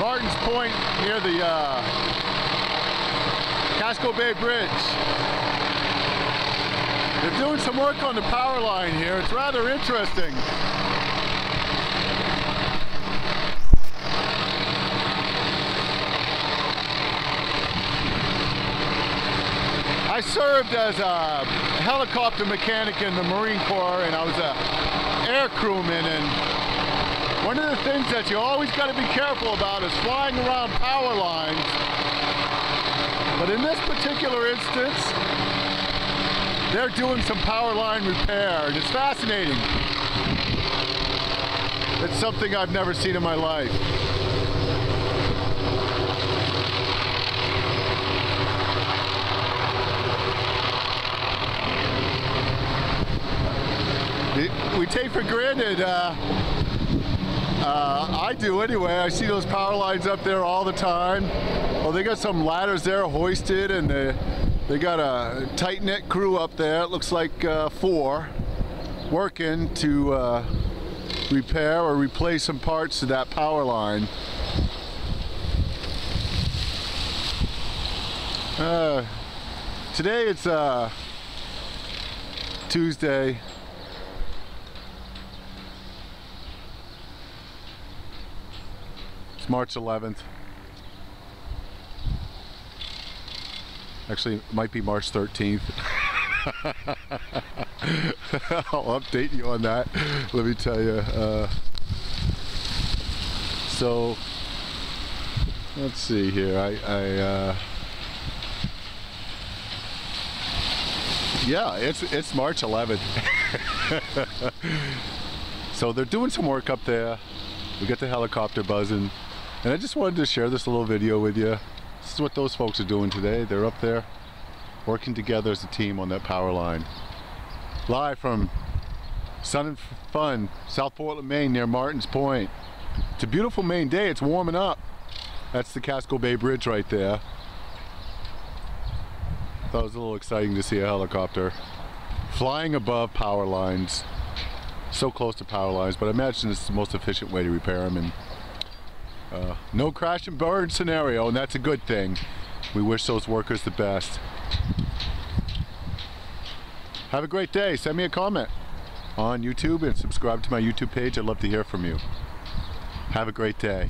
Martin's Point near the Casco Bay Bridge. They're doing some work on the power line here. It's rather interesting. I served as a helicopter mechanic in the Marine Corps, and I was an air crewman, and one of the things that you always got to be careful about is flying around power lines. But in this particular instance, they're doing some power line repair, and it's fascinating. It's something I've never seen in my life. We take for granted, I do anyway, I see those power lines up there all the time. Well, they got some ladders there hoisted, and they got a tight-knit crew up there. It looks like 4 working to repair or replace some parts to that power line. Today it's Tuesday. It's March 11th. Actually, it might be March 13th. I'll update you on that. Let me tell you. So, let's see here. Yeah, it's March 11th. So they're doing some work up there. We got the helicopter buzzing. And I just wanted to share this little video with you. This is what those folks are doing today. They're up there working together as a team on that power line. Live from Sun and Fun, South Portland, Maine, near Martin's Point. It's a beautiful Maine day. It's warming up. That's the Casco Bay Bridge right there. Thought it was a little exciting to see a helicopter flying above power lines. So close to power lines, but I imagine it's the most efficient way to repair them. And no crash and burn scenario, and that's a good thing. We wish those workers the best. Have a great day. Send me a comment on YouTube and subscribe to my YouTube page. I'd love to hear from you. Have a great day.